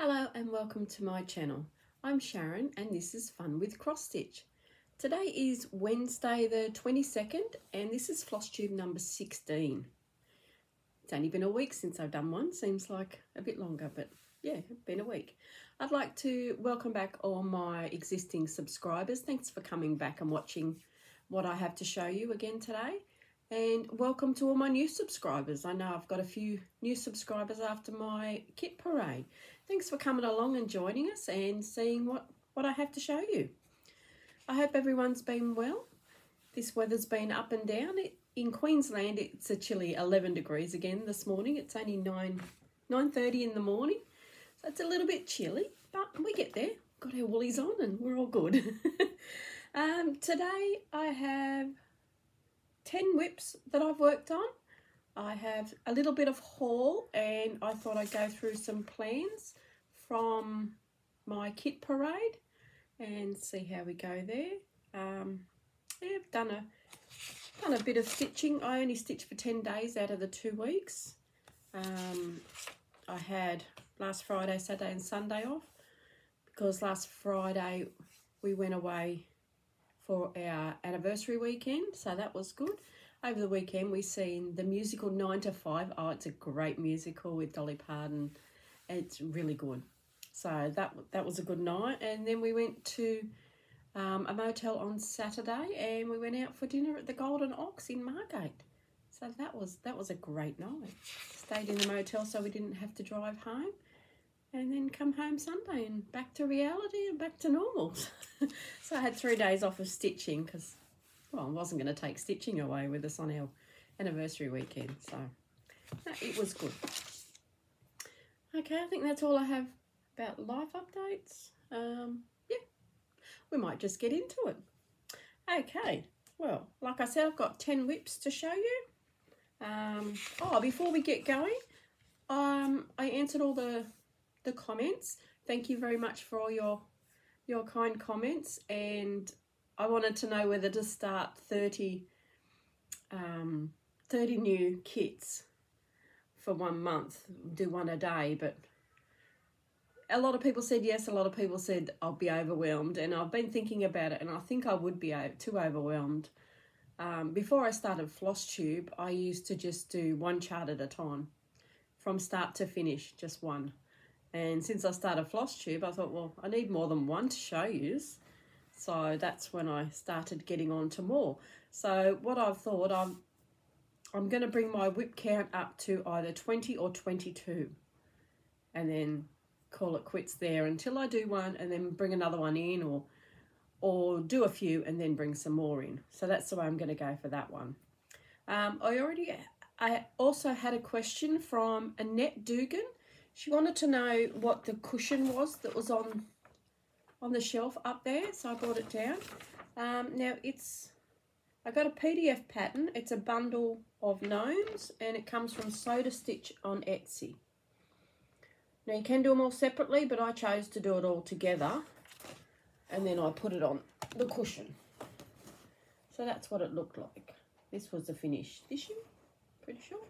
Hello and welcome to my channel. I'm Sharon and this is Fun with Cross Stitch. Today is Wednesday the 22nd and this is Flosstube number 16. It's only been a week since I've done one, seems like a bit longer, but yeah, it's been a week. I'd like to welcome back all my existing subscribers. Thanks for coming back and watching what I have to show you again today. And welcome to all my new subscribers. I know I've got a few new subscribers after my kit parade. Thanks for coming along and joining us and seeing what I have to show you. I hope everyone's been well. This weather's been up and down. In Queensland, it's a chilly 11 degrees again this morning. It's only 9:30 in the morning, so it's a little bit chilly, but we get there. Got our woolies on and we're all good. Today I have 10 whips that I've worked on. I have a little bit of haul and I thought I'd go through some plans from my kit parade and see how we go there. Yeah, I've done a bit of stitching. I only stitched for 10 days out of the 2 weeks. I had last Friday, Saturday and Sunday off because last Friday we went away for our anniversary weekend, so that was good. Over the weekend we seen the musical 9 to 5. Oh, it's a great musical with Dolly Parton. It's really good. So that was a good night. And then we went to a motel on Saturday and we went out for dinner at the Golden Ox in Margate. So that was a great night. Stayed in the motel so we didn't have to drive home. And then come home Sunday and back to reality and back to normal. So I had 3 days off of stitching because, well, I wasn't going to take stitching away with us on our anniversary weekend. So it was good. Okay, I think that's all I have about life updates. Yeah, we might just get into it. Okay, well, like I said, I've got 10 whips to show you. Oh, before we get going, I answered all the comments. Thank you very much for all your kind comments, and I wanted to know whether to start 30 new kits for 1 month, do one a day, but a lot of people said yes, a lot of people said I'll be overwhelmed, and I've been thinking about it and I think I would be too overwhelmed. Before I started Flosstube, I used to just do one chart at a time from start to finish, just one. And since I started Flosstube, I thought, well, I need more than one to show you. So that's when I started getting on to more. So what I've thought, I'm going to bring my whip count up to either 20 or 22. And then call it quits there until I do one and then bring another one in, or do a few and then bring some more in. So that's the way I'm going to go for that one. I also had a question from Annette Dugan. She wanted to know what the cushion was that was on the shelf up there, so I brought it down. Now I got a PDF pattern. It's a bundle of gnomes and it comes from Soda Stitch on Etsy. Now you can do them all separately, but I chose to do it all together and then I put it on the cushion. So that's what it looked like. This was the finished stitching, pretty sure.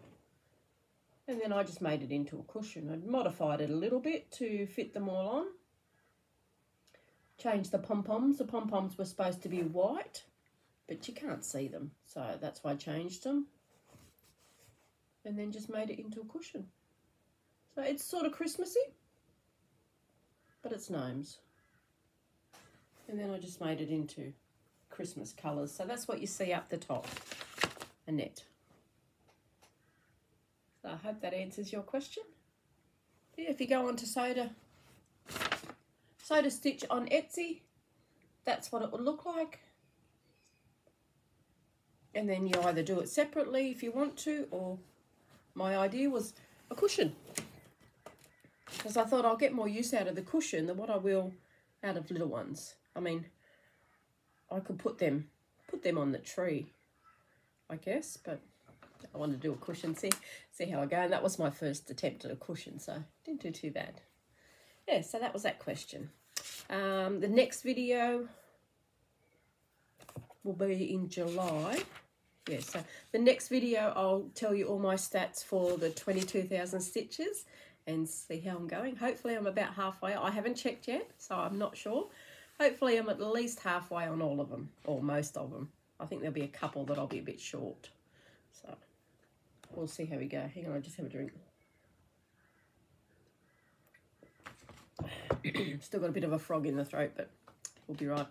And then I just made it into a cushion. I'd modified it a little bit to fit them all on. Changed the pom-poms. The pom-poms were supposed to be white, but you can't see them. So that's why I changed them. And then just made it into a cushion. So it's sort of Christmassy, but it's gnomes. And then I just made it into Christmas colours. So that's what you see up the top, Annette. So I hope that answers your question. Yeah, if you go on to Soda Stitch on Etsy, that's what it would look like. And then you either do it separately if you want to, or my idea was a cushion. Because I thought I'll get more use out of the cushion than what I will out of little ones. I mean, I could put them on the tree, I guess, but I want to do a cushion, see how I go. And that was my first attempt at a cushion, so didn't do too bad. Yeah, so that was that question. The next video will be in July. Yeah, so the next video I'll tell you all my stats for the 22,000 stitches and see how I'm going. Hopefully I'm about halfway. I haven't checked yet, so I'm not sure. Hopefully I'm at least halfway on all of them, or most of them. I think there'll be a couple that I'll be a bit short. So we'll see how we go. Hang on, I'll just have a drink. Still got a bit of a frog in the throat, but we'll be right.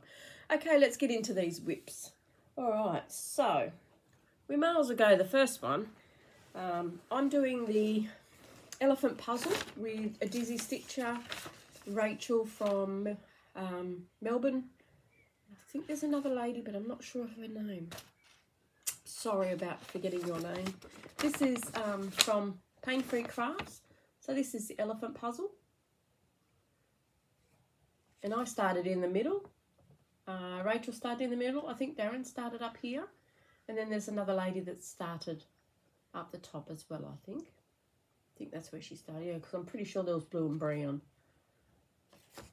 Okay, let's get into these whips. All right, so we may as well go the first one. I'm doing the elephant puzzle with a Dizzy Stitcher, Rachel from Melbourne. I think there's another lady, but I'm not sure of her name. Sorry about forgetting your name. This is from Paine Free Crafts. So this is the elephant puzzle. And I started in the middle. Rachel started in the middle. I think Darren started up here. And then there's another lady that started up the top as well, I think. I think that's where she started, yeah, because I'm pretty sure there was blue and brown.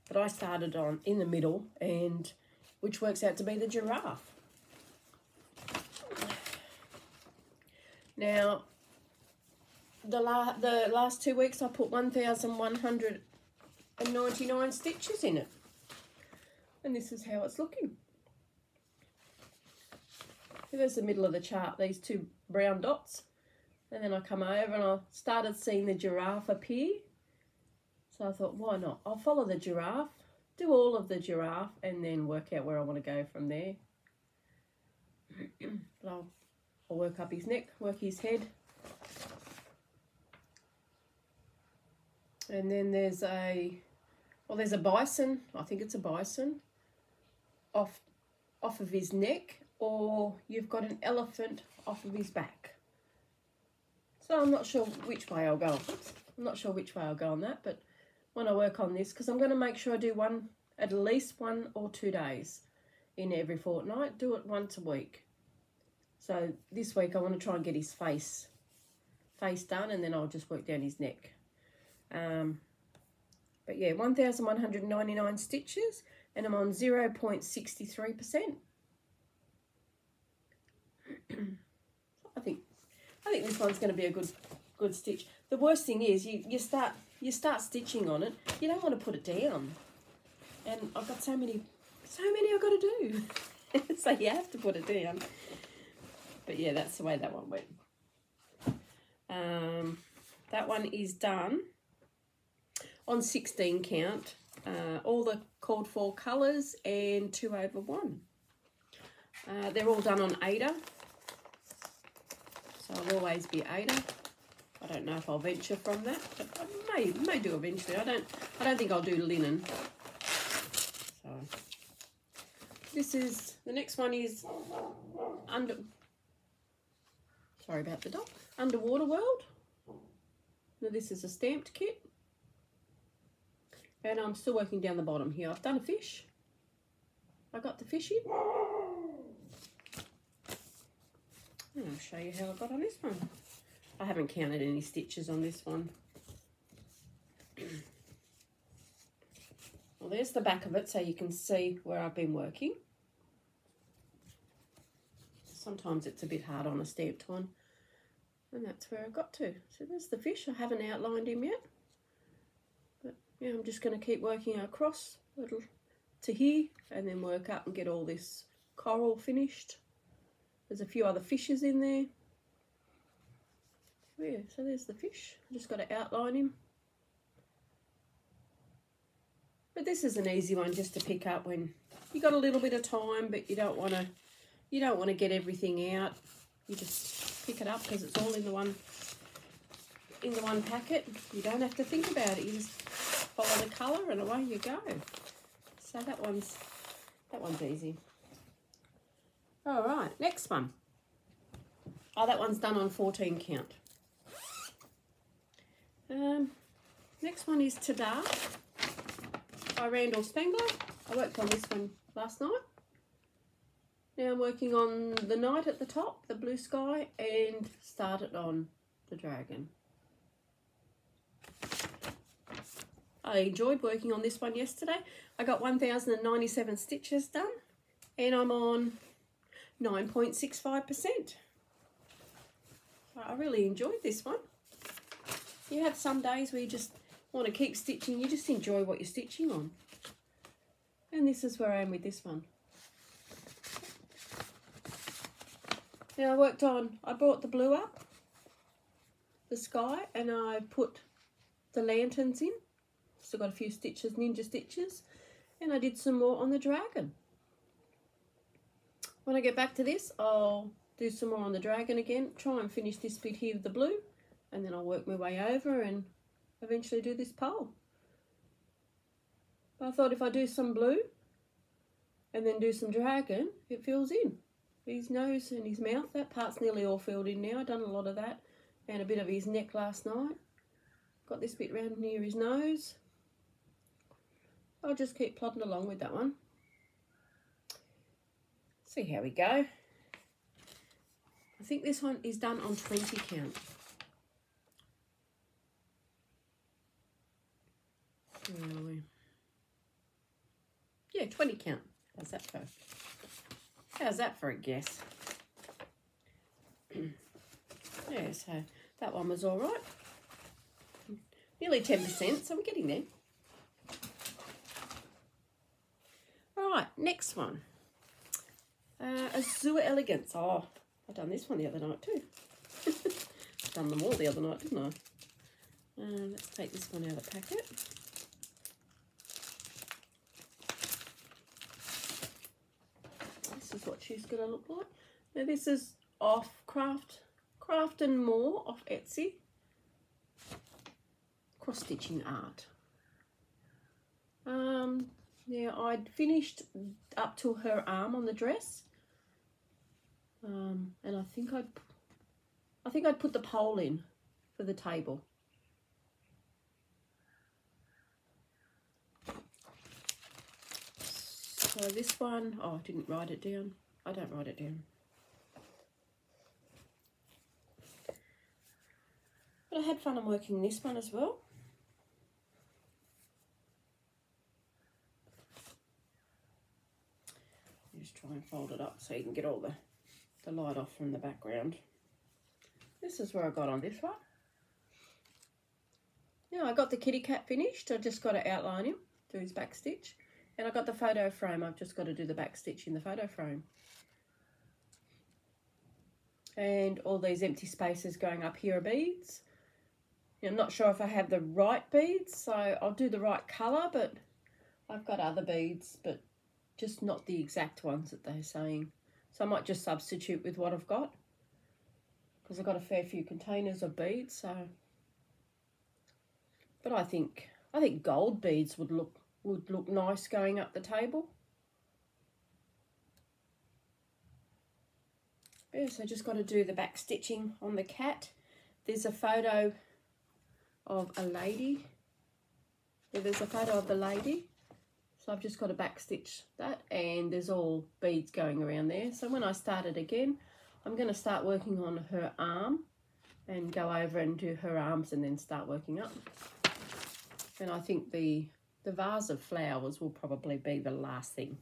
But I started on in the middle, and which works out to be the giraffe. Now, the last 2 weeks I put 1,199 stitches in it. And this is how it's looking. There's the middle of the chart, these two brown dots. And then I come over and I started seeing the giraffe appear. So I thought, why not? I'll follow the giraffe, do all of the giraffe, and then work out where I want to go from there. I'll work up his neck, work his head. And then there's a bison, I think it's a bison, off of his neck, or you've got an elephant off of his back. So I'm not sure which way I'll go. I'm not sure which way I'll go on that, but when I work on this, because I'm going to make sure I do at least 1 or 2 days in every fortnight, do it once a week. So this week I want to try and get his face done, and then I'll just work down his neck. But yeah, 1,199 stitches, and I'm on 0.63%. I think this one's going to be a good stitch. The worst thing is you start stitching on it, you don't want to put it down, and I've got so many I've got to do. So you have to put it down. But yeah, that's the way that one went. That one is done on 16 count, all the called for colours and 2/1. They're all done on 8er, so I'll always be 8er. I don't know if I'll venture from that, but I may do eventually. I don't think I'll do linen. So the next one is sorry about the dog. Underwater World. Now this is a stamped kit. And I'm still working down the bottom here. I've done a fish. I got the fish in. And I'll show you how I got on this one. I haven't counted any stitches on this one. Well, there's the back of it, so you can see where I've been working. Sometimes it's a bit hard on a stamped one. And that's where I got to. So there's the fish. I haven't outlined him yet. But yeah, I'm just going to keep working across to here, and then work up and get all this coral finished. There's a few other fishes in there. Yeah, so there's the fish. I just got to outline him. But this is an easy one just to pick up when you got a little bit of time, but you don't want to get everything out. You just pick it up because it's all in the one packet. You don't have to think about it. You just follow the colour and away you go. So that one's easy. All right, next one. Oh, that one's done on 14 count. Next one is Tada by Randal Spangler. I worked on this one last night. Now I'm working on the night at the top, the blue sky, and started on the dragon. I enjoyed working on this one yesterday. I got 1,097 stitches done, and I'm on 9.65%. I really enjoyed this one. You have some days where you just want to keep stitching, you just enjoy what you're stitching on. And this is where I am with this one. Now I brought the blue up, the sky, and I put the lanterns in. Still got a few stitches, ninja stitches, and I did some more on the dragon. When I get back to this, I'll do some more on the dragon again, try and finish this bit here with the blue, and then I'll work my way over and eventually do this pole. But I thought if I do some blue and then do some dragon, it fills in. His nose and his mouth, that part's nearly all filled in now. I've done a lot of that and a bit of his neck last night. Got this bit round near his nose. I'll just keep plodding along with that one. See how we go. I think this one is done on 20 count. Where are we? Yeah, 20 count. How's that for? How's that for a guess? Yeah, so that one was all right. Nearly 10%, so we're getting there. All right, next one. Azure Elegance. Oh, I done this one the other night too. Done them all the other night, didn't I? Let's take this one out of the packet. This is what she's going to look like. Now this is off Craft and More off Etsy. Cross stitching art. Yeah, I'd finished up to her arm on the dress, and I think I'd put the pole in for the table. So this one, oh, I didn't write it down. I don't write it down. But I had fun on working this one as well. Just try and fold it up so you can get all the light off from the background. This is where I got on this one. Now I got the kitty cat finished. I just got to outline him, do his back stitch. And I got the photo frame. I've just got to do the back stitch in the photo frame. And all these empty spaces going up here are beads. I'm not sure if I have the right beads, so I'll do the right colour, but I've got other beads, but just not the exact ones that they're saying. So I might just substitute with what I've got, because I've got a fair few containers of beads. So, but I think gold beads would look nice going up the table. Yes, I just got to do the back stitching on the cat. There's a photo of a lady. Yeah, there's a photo of the lady. So I've just got to back stitch that, and there's all beads going around there. So when I start it again, I'm going to start working on her arm and go over and do her arms and then start working up. And I think the vase of flowers will probably be the last thing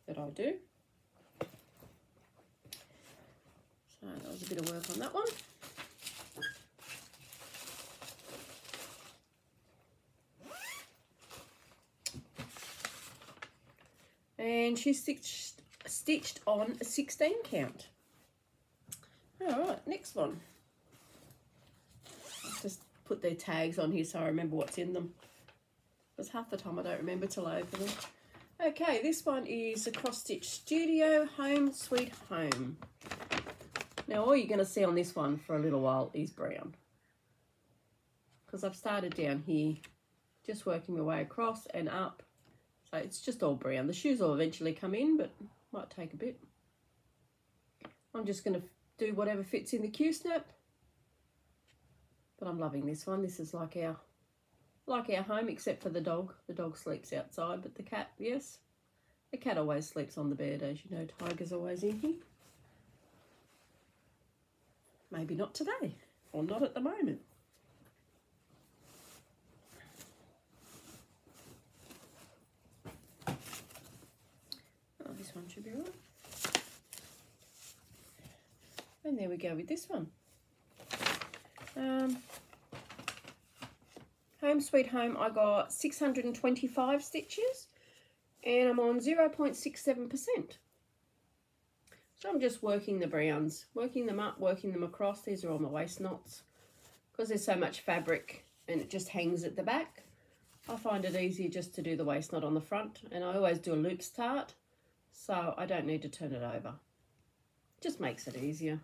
that I do. So that was a bit of work on that one. And she's stitched on a 16 count. All right, next one. I'll just put their tags on here so I remember what's in them, because half the time I don't remember till I open them. Okay, this one is a Cross Stitch Studio Home Sweet Home. Now all you're going to see on this one for a little while is brown, because I've started down here, just working my way across and up. So it's just all brown. The shoes will eventually come in, but might take a bit. I'm just going to do whatever fits in the Q-snap. But I'm loving this one. This is like our home, except for the dog. The dog sleeps outside, but the cat, yes. The cat always sleeps on the bed, as you know. Tiger's always in here. Maybe not today, or not at the moment. This one should be right. And there we go with this one. Home Sweet Home, I got 625 stitches and I'm on 0.67%. So I'm just working the browns, working them up, working them across. These are all my waist knots. Because there's so much fabric and it just hangs at the back, I find it easier just to do the waist knot on the front, and I always do a loop start so I don't need to turn it over. Just makes it easier.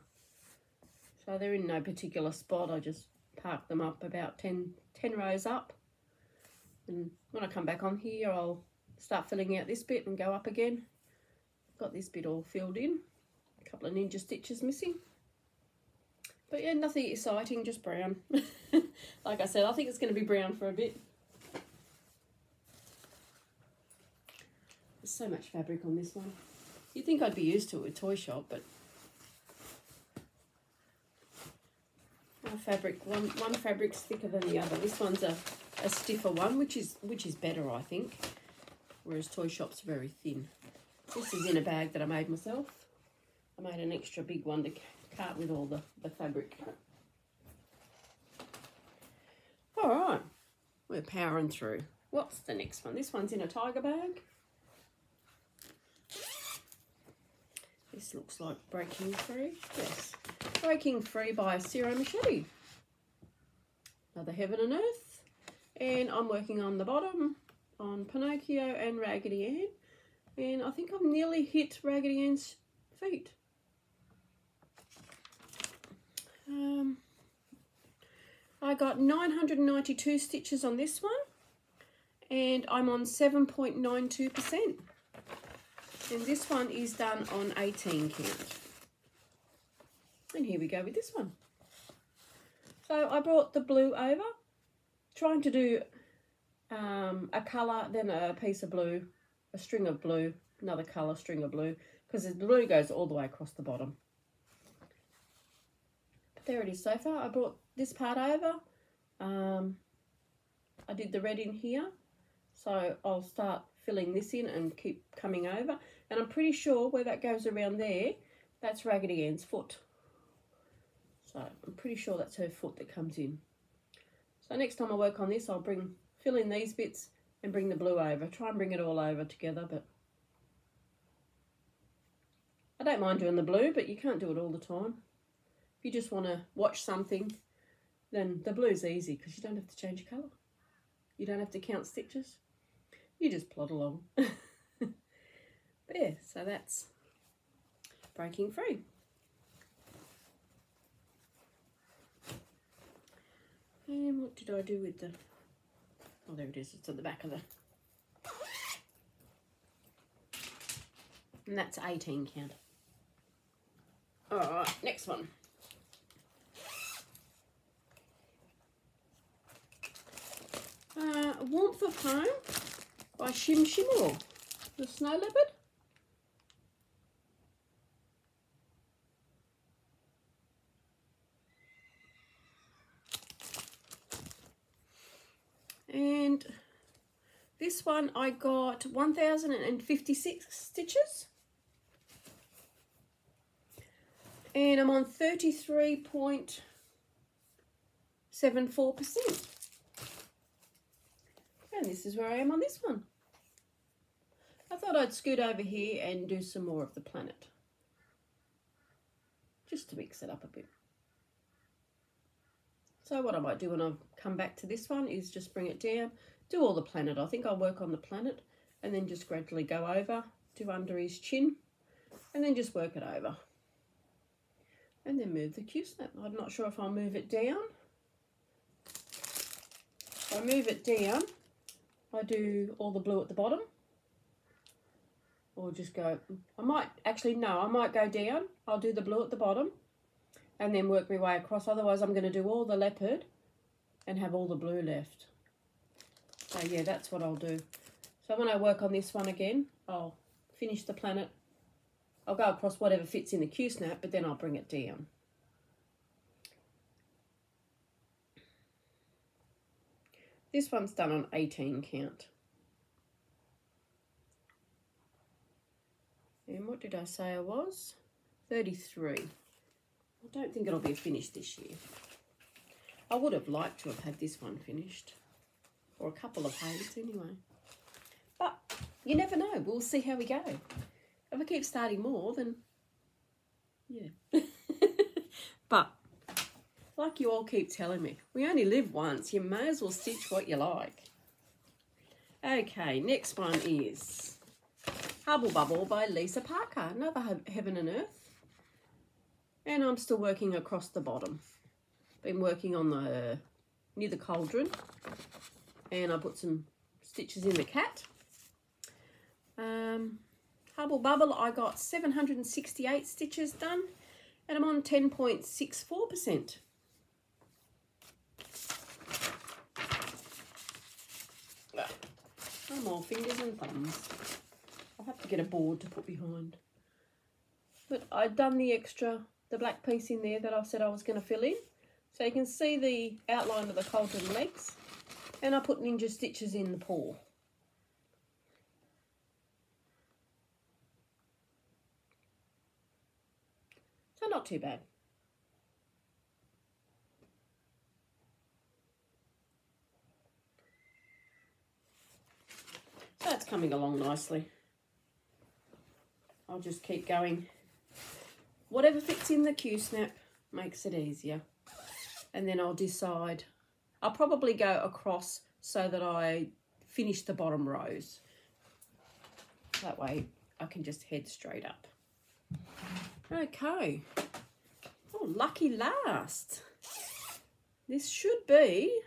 So they're in no particular spot. I just park them up about 10 rows up, and when I come back on here I'll start filling out this bit and go up again. Got this bit all filled in, a couple of ninja stitches missing, but yeah, nothing exciting, just brown. Like I said, I think it's going to be brown for a bit. There's so much fabric on this one. You'd think I'd be used to it with Toy Shop, but one fabric's thicker than the other. This one's a stiffer one, which is better, I think, whereas Toy Shop's very thin. This is in a bag that I made myself. I made an extra big one to cart with all the fabric. All right, we're powering through. What's the next one? This one's in a tiger bag. This looks like Breaking Free. Yes, Breaking Free by Ciro Marchetti. Another Heaven and Earth. And I'm working on the bottom on Pinocchio and Raggedy Ann. And I think I've nearly hit Raggedy Ann's feet. I got 992 stitches on this one. And I'm on 7.92%. And this one is done on 18 count. And here we go with this one. So I brought the blue over, trying to do a colour, then a piece of blue, a string of blue, another colour, string of blue, because the blue goes all the way across the bottom. But there it is so far. I brought this part over. I did the red in here, so I'll start filling this in and keep coming over. And I'm pretty sure where that goes around there, that's Raggedy Ann's foot. So I'm pretty sure that's her foot that comes in. So next time I work on this, I'll fill in these bits and bring the blue over. Try and bring it all over together, but I don't mind doing the blue, but you can't do it all the time. If you just want to watch something, then the blue's easy because you don't have to change your colour. You don't have to count stitches. You just plod along. There, so that's Breaking Free. And what did I do with the... Oh, there it is. It's at the back of the... And that's 18 count. Alright, next one. Warmth of Home by Shimmel, the snow leopard. And this one I got 1,056 stitches. And I'm on 33.74%. And this is where I am on this one. I thought I'd scoot over here and do some more of the planet, just to mix it up a bit. So what I might do when I come back to this one is just bring it down, do all the planet. I think I'll work on the planet and then just gradually go over, do under his chin, and then just work it over. And then move the Q-snap. I'm not sure if I'll move it down. If I move it down, I do all the blue at the bottom. Or just go, I might go down. I'll do the blue at the bottom and then work my way across. Otherwise, I'm going to do all the leopard and have all the blue left. So yeah, that's what I'll do. So when I work on this one again, I'll finish the planet. I'll go across whatever fits in the Q-snap, but then I'll bring it down. This one's done on 18 count. And what did I say I was? 33. I don't think it'll be finished this year. I would have liked to have had this one finished. a couple of heights anyway. But you never know. We'll see how we go. If I keep starting more, then yeah. But like you all keep telling me, we only live once. You may as well stitch what you like. Okay, next one is Hubble Bubble by Lisa Parker. Another Heaven and Earth. And I'm still working across the bottom. Been working on the near the cauldron. And I put some stitches in the cat. Hubble Bubble, I got 768 stitches done. And I'm on 10.64%. No more fingers and thumbs. I'll have to get a board to put behind. But I've done the extra, the black piece in there that I said I was going to fill in. So you can see the outline of the cauldron legs. And I put ninja stitches in the paw. So not too bad. So it's coming along nicely. I'll just keep going. Whatever fits in the Q-snap makes it easier. And then I'll decide. I'll probably go across so that I finish the bottom rows. That way I can just head straight up. Okay. Oh, lucky last. This should be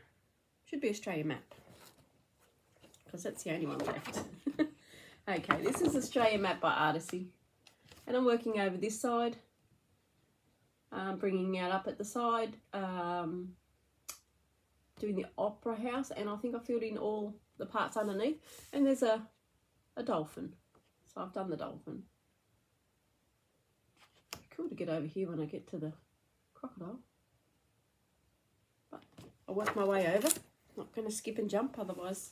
Australia map. Because that's the only one left. Okay, this is Australia map by Artacy. And I'm working over this side. Bringing it up at the side. Doing the opera house. And I think I filled in all the parts underneath. And there's a dolphin. So I've done the dolphin. Cool to get over here when I get to the crocodile. But I'll work my way over. Not going to skip and jump, otherwise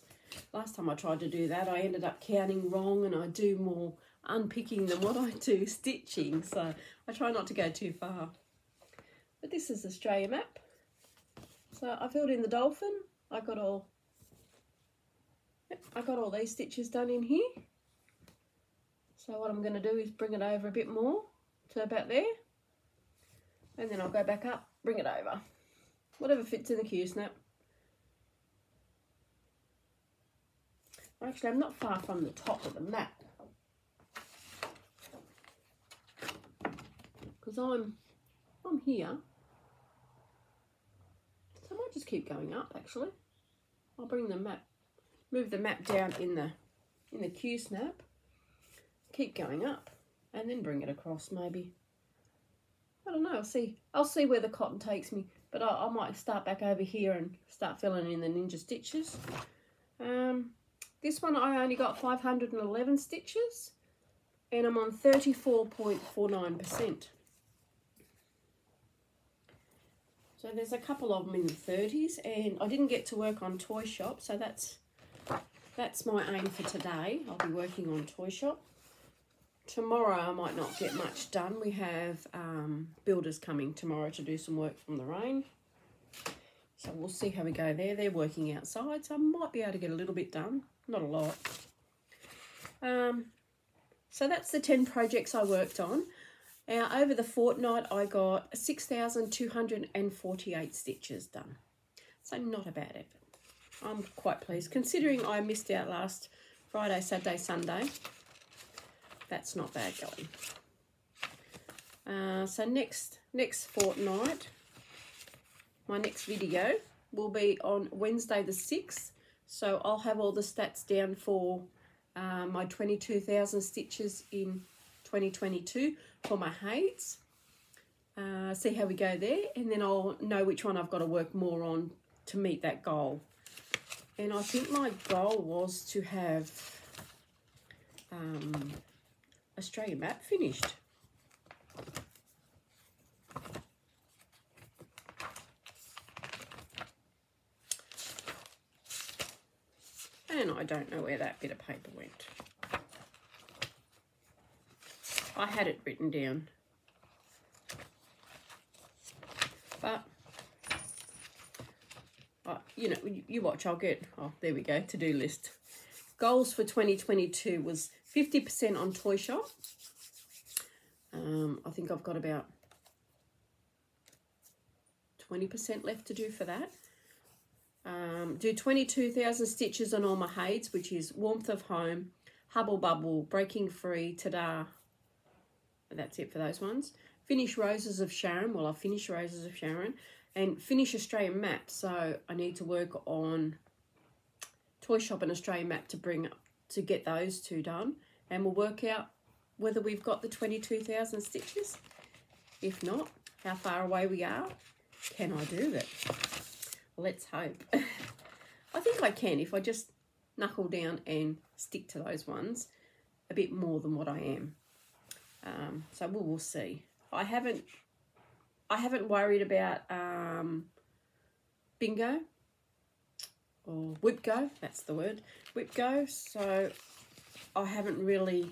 last time I tried to do that I ended up counting wrong, and I do more unpicking than what I do stitching, so I try not to go too far. But this is Australia map. So I filled in the dolphin. I got all these stitches done in here. So what I'm going to do is bring it over a bit more to about there, and then I'll go back up, bring it over. Whatever fits in the Q-snap. Actually, I'm not far from the top of the map, because I'm here. So I might just keep going up. Actually, I'll bring the map, move the map down in the Q-snap, keep going up, and then bring it across. Maybe, I don't know. I'll see where the cotton takes me. But I might start back over here and start filling in the ninja stitches. This one I only got 511 stitches, and I'm on 34.49%. So there's a couple of them in the 30s, and I didn't get to work on Toy Shop, so that's my aim for today. I'll be working on Toy Shop. Tomorrow I might not get much done. We have builders coming tomorrow to do some work from the rain. So we'll see how we go there. They're working outside, so I might be able to get a little bit done. Not a lot. So that's the 10 projects I worked on. Now, over the fortnight, I got 6,248 stitches done. So not a bad effort. I'm quite pleased, considering I missed out last Friday, Saturday, Sunday. That's not bad going. So next fortnight, my next video will be on Wednesday the 6th. So I'll have all the stats down for my 22,000 stitches in 2022 for my heights. See how we go there, and then I'll know which one I've got to work more on to meet that goal. And I think my goal was to have Australia map finished. And I don't know where that bit of paper went. I had it written down. But you know, you watch, I'll get, oh, there we go, to-do list. Goals for 2022 was 50% on Toy Shop. I think I've got about 20% left to do for that. Do 22,000 stitches on all my heids, which is Warmth of Home, Hubble Bubble, Breaking Free, Ta-da. That's it for those ones. Finish Roses of Sharon. Well, I've finished Roses of Sharon. And finish Australian Map. So I need to work on Toy Shop and Australian Map to bring up, to get those two done. And we'll work out whether we've got the 22,000 stitches. If not, how far away we are. Can I do it? Let's hope. I think I can if I just knuckle down and stick to those ones a bit more than what I am. So we'll see. I haven't worried about bingo or whip go. That's the word, whip go. So I haven't really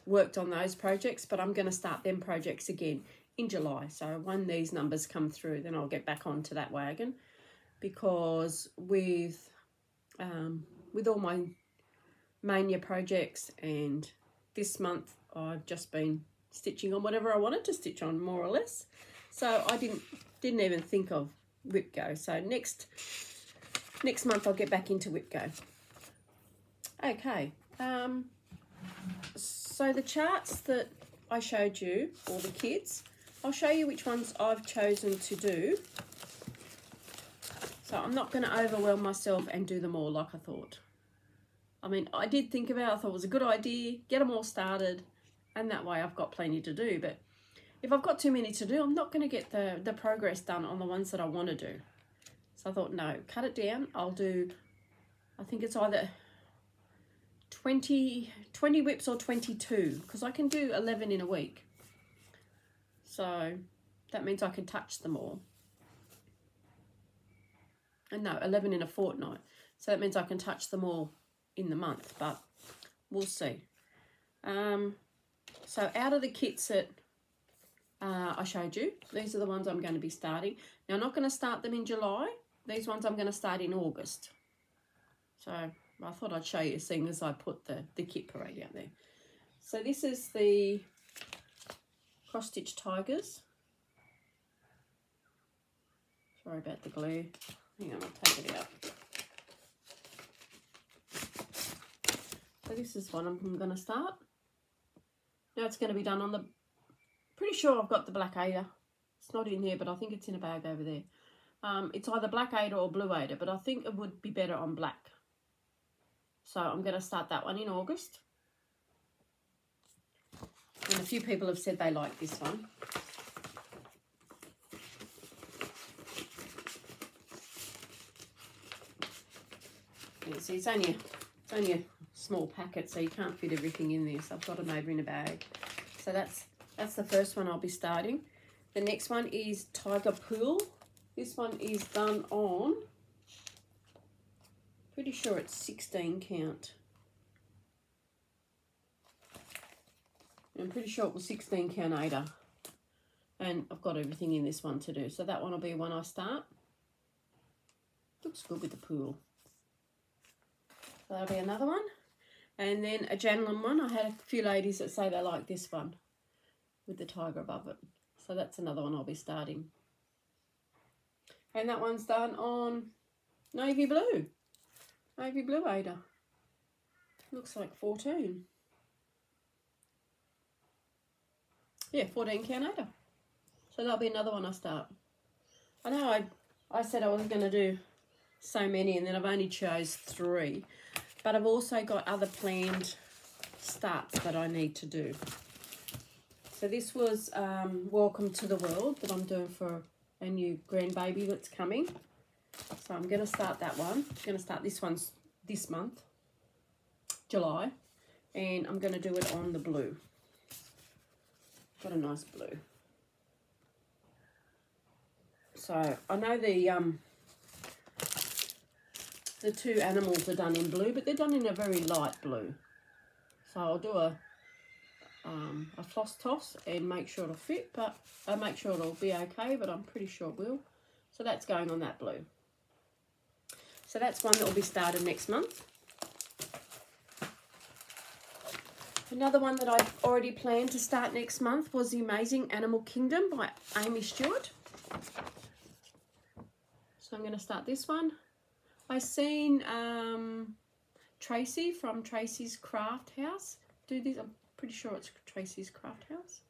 worked on those projects, but I'm going to start them projects again in July. So when these numbers come through, then I'll get back onto that wagon, because with all my mania projects, and this month I've just been stitching on whatever I wanted to stitch on, more or less. So I didn't even think of whip go. So next month I'll get back into whip go. Okay. So the charts that I showed you, or the kids, I'll show you which ones I've chosen to do. So I'm not going to overwhelm myself and do them all like I thought. I mean, I did think about it. I thought it was a good idea, get them all started, and that way I've got plenty to do. But if I've got too many to do, I'm not going to get the progress done on the ones that I want to do. So I thought, no, cut it down. I'll do, I think it's either 20 whips or 22, because I can do 11 in a week. So that means I can touch them all. And no, 11 in a fortnight. So that means I can touch them all in the month, but we'll see. So out of the kits that I showed you, these are the ones I'm going to be starting. Now, I'm not going to start them in July. These ones I'm going to start in August. So I thought I'd show you, seeing as I put the kit parade out there. So this is the cross stitch tigers. Sorry about the glare. Hang on, I'll take it out. So this is one I'm going to start. Now it's going to be done on the, pretty sure I've got the black Ada. It's not in here, but I think it's in a bag over there. It's either black Ada or blue Ada, but I think it would be better on black. So I'm going to start that one in August. And a few people have said they like this one. You see, it's only a small packet, so you can't fit everything in there. So I've got them over in a bag. So that's the first one I'll be starting. The next one is Tiger Pool. This one is done on, pretty sure it's 16 count. I'm pretty sure it was 16 count Ada. And I've got everything in this one to do. So that one will be one I start. Looks good with the pool. So that'll be another one. And then a Janlin one. I had a few ladies that say they like this one with the tiger above it. So that's another one I'll be starting. And that one's done on navy blue. Navy blue Ada. Looks like 14. Yeah, 14 count Ada. So that'll be another one I start. I know I said I wasn't going to do so many, and then I've only chose 3. But I've also got other planned starts that I need to do. So this was Welcome to the World that I'm doing for a new grandbaby that's coming. So I'm going to start that one. I'm going to start this one this month, July. And I'm going to do it on the blue. Got a nice blue. So I know the 2 animals are done in blue, but they're done in a very light blue. So I'll do a floss toss and make sure it'll fit, but I'll make sure it'll be okay, but I'm pretty sure it will. So that's going on that blue. So that's one that will be started next month. Another one that I've already planned to start next month was The Amazing Animal Kingdom by Amy Stewart. So I'm going to start this one. I've seen Tracy from Tracy's Craft House do this. I'm pretty sure it's Tracy's Craft House.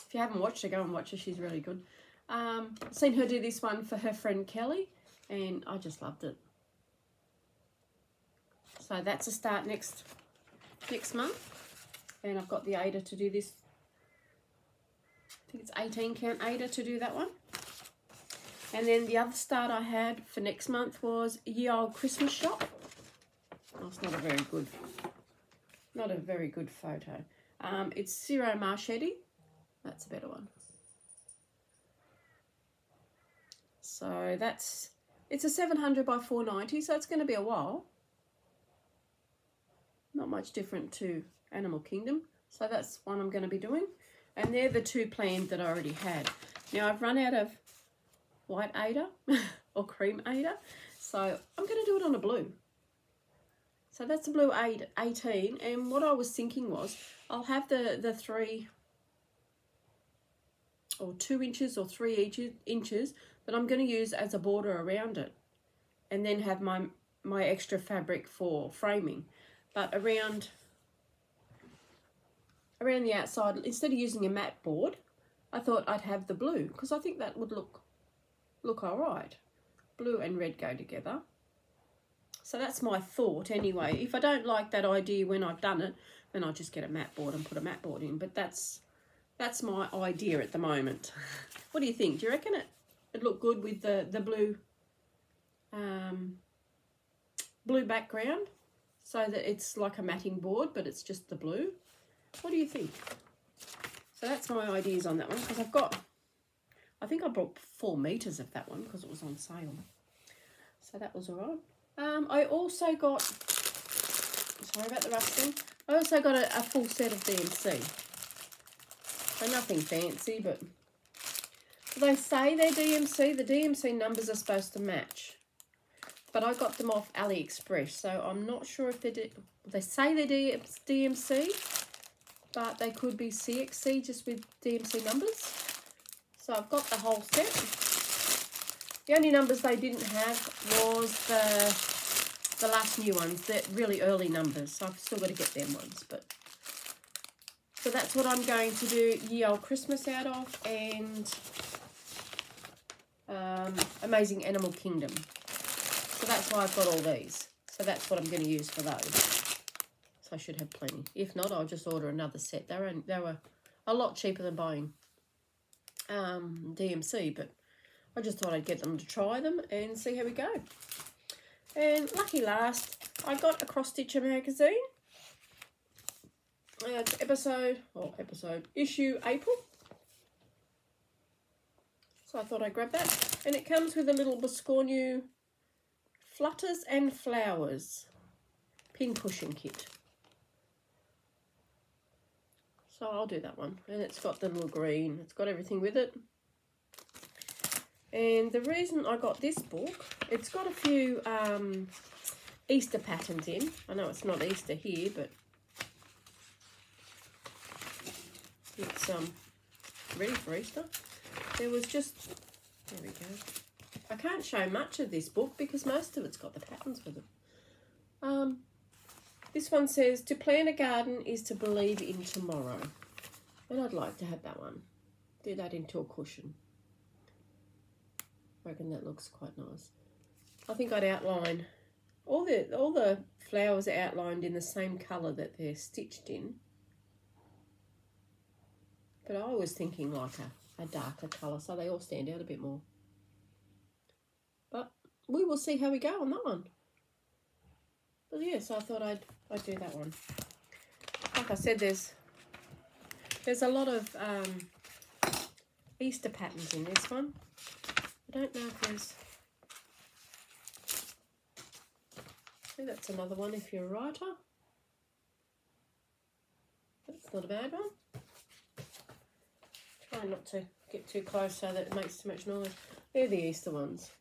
If you haven't watched her, go and watch her. She's really good. I've seen her do this one for her friend Kelly, and I just loved it. So that's a start next month. And I've got the Ada to do this. I think it's 18 count Ada to do that one. And then the other start I had for next month was Ye Old Christmas Shop. Oh, it's not a very good photo. It's Ciro Marchetti. That's a better one. So it's a 700 by 490, so it's going to be a while. Not much different to Animal Kingdom. So that's one I'm going to be doing. And they're the two planned that I already had. Now I've run out of white Ada or cream Ada. So I'm going to do it on a blue. So that's a blue 18. And what I was thinking was I'll have the 3 or 2 inches or 3 inches that I'm going to use as a border around it. And then have my extra fabric for framing. But around the outside, instead of using a matte board, I thought I'd have the blue because I think that would look all right. Blue and red go together. So that's my thought anyway. If I don't like that idea when I've done it, then I'll just get a matte board and put a matte board in. But that's my idea at the moment. What do you think? Do you reckon it'd look good with the blue blue background? So that it's like a matting board, but it's just the blue. What do you think? So that's my ideas on that one, because I think I bought 4 meters of that one because it was on sale. So that was all right. I also got, sorry about the rustling, I also got a full set of DMC. So nothing fancy, but they say they're DMC. The DMC numbers are supposed to match. But I got them off AliExpress, so I'm not sure if they say they're DMC, but they could be CXC just with DMC numbers. So I've got the whole set. The only numbers they didn't have was the last new ones, the really early numbers. So I've still got to get them ones. So that's what I'm going to do Ye Old Christmas out of, and Amazing Animal Kingdom. So that's why I've got all these. So that's what I'm going to use for those. So I should have plenty. If not, I'll just order another set. They were a lot cheaper than buying DMC, but I just thought I'd get them to try them and see how we go. And lucky last, I got a Cross Stitcher magazine. Issue April. So I thought I'd grab that. And it comes with a little Biscornu Flutters and Flowers pin cushion kit. So I'll do that one. And it's got the little green. It's got everything with it. And the reason I got this book, it's got a few Easter patterns in. I know it's not Easter here, but it's ready for Easter. There we go. I can't show much of this book because most of it's got the patterns with it. This one says, to plan a garden is to believe in tomorrow. And I'd like to have that one. Do that into a cushion. I reckon that looks quite nice. I think I'd outline, all the flowers are outlined in the same colour that they're stitched in. But I was thinking like a darker colour, so they all stand out a bit more. But we will see how we go on that one. But yeah, so I thought I'd do that one. Like I said, there's a lot of Easter patterns in this one. I don't know if there's... See, that's another one if you're a writer. That's not a bad one. Try not to get too close so that it makes too much noise. They're the Easter ones.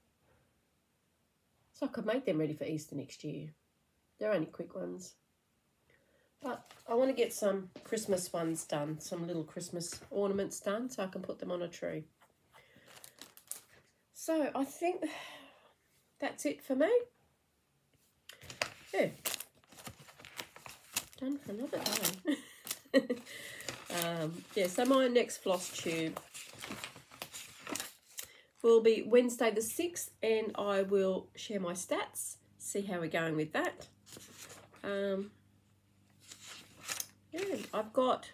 So I could make them ready for Easter next year. They're only quick ones. But I want to get some Christmas ones done, some little Christmas ornaments done so I can put them on a tree. So I think that's it for me. Yeah. Done for another day. Yeah, so my next Flosstube will be Wednesday the 6th, and I will share my stats, see how we're going with that. Yeah, I've got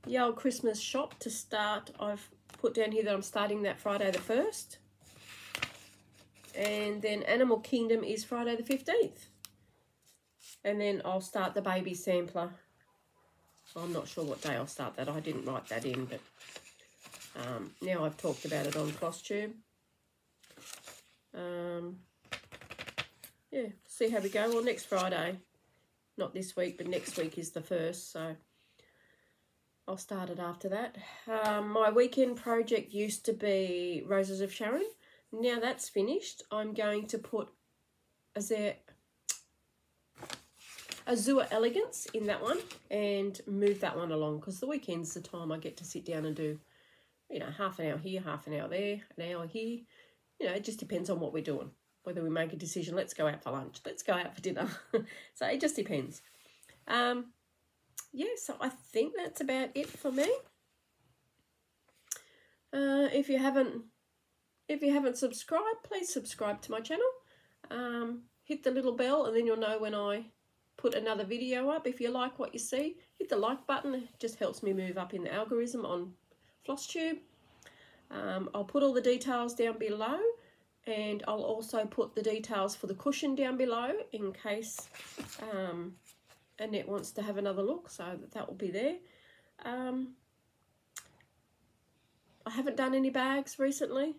the old Christmas shop to start. I've put down here that I'm starting that Friday the 1st. And then Animal Kingdom is Friday the 15th. And then I'll start the baby sampler. I'm not sure what day I'll start that. I didn't write that in, but now I've talked about it on Flosstube. Yeah, see how we go. Well, next Friday, not this week, but next week is the 1st, so I'll start it after that. My weekend project used to be Roses of Sharon. Now that's finished. I'm going to put Azure Elegance in that one and move that one along, because the weekend's the time I get to sit down and do, you know, half an hour here, half an hour there, an hour here. You know, it just depends on what we're doing. Whether we make a decision, let's go out for lunch, let's go out for dinner. So it just depends. Yeah, so I think that's about it for me. If you haven't subscribed, please subscribe to my channel. Hit the little bell and then you'll know when I put another video up. If you like what you see, hit the like button. It just helps me move up in the algorithm on Flosstube. I'll put all the details down below, and I'll also put the details for the cushion down below in case Annette wants to have another look, so that will be there. I haven't done any bags recently.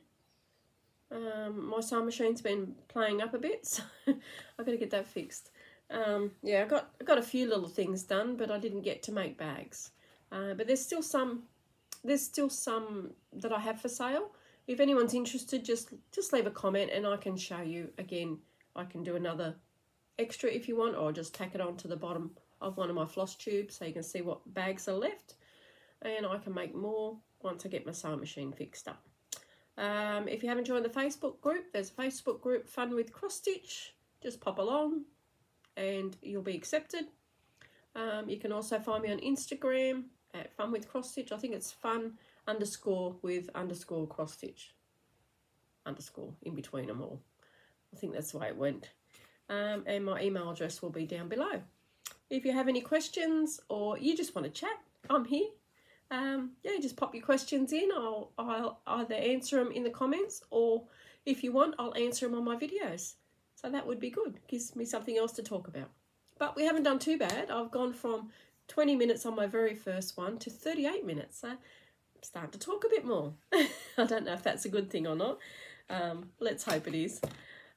My sewing machine's been playing up a bit, so I've got to get that fixed. Yeah, I got a few little things done, but I didn't get to make bags. But there's still some that I have for sale. If anyone's interested, just leave a comment and I can show you again. I can do another extra if you want, or just tack it onto the bottom of one of my floss tubes so you can see what bags are left, and I can make more once I get my sewing machine fixed up. If you haven't joined the Facebook group, there's a Facebook group, Fun with Cross Stitch. Just pop along and you'll be accepted. You can also find me on Instagram at Fun with Cross Stitch. I think it's fun_with_cross stitch _ in between them all. I think that's the way it went. And my email address will be down below. If you have any questions or you just want to chat, I'm here. Yeah, just pop your questions in. I'll either answer them in the comments, or if you want, I'll answer them on my videos. So that would be good. Gives me something else to talk about. But we haven't done too bad. I've gone from 20 minutes on my very first one to 38 minutes. So I'm starting to talk a bit more. I don't know if that's a good thing or not. Let's hope it is.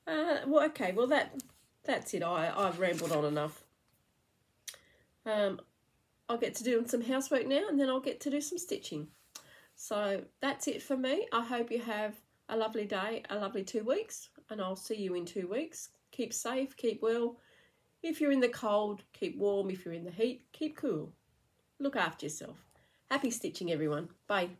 Well, okay. Well, that's it. I've rambled on enough. I'll get to do some housework now, and then I'll get to do some stitching. So that's it for me. I hope you have a lovely day, a lovely 2 weeks, and I'll see you in 2 weeks. Keep safe, keep well. If you're in the cold, keep warm. If you're in the heat, keep cool. Look after yourself. Happy stitching, everyone. Bye.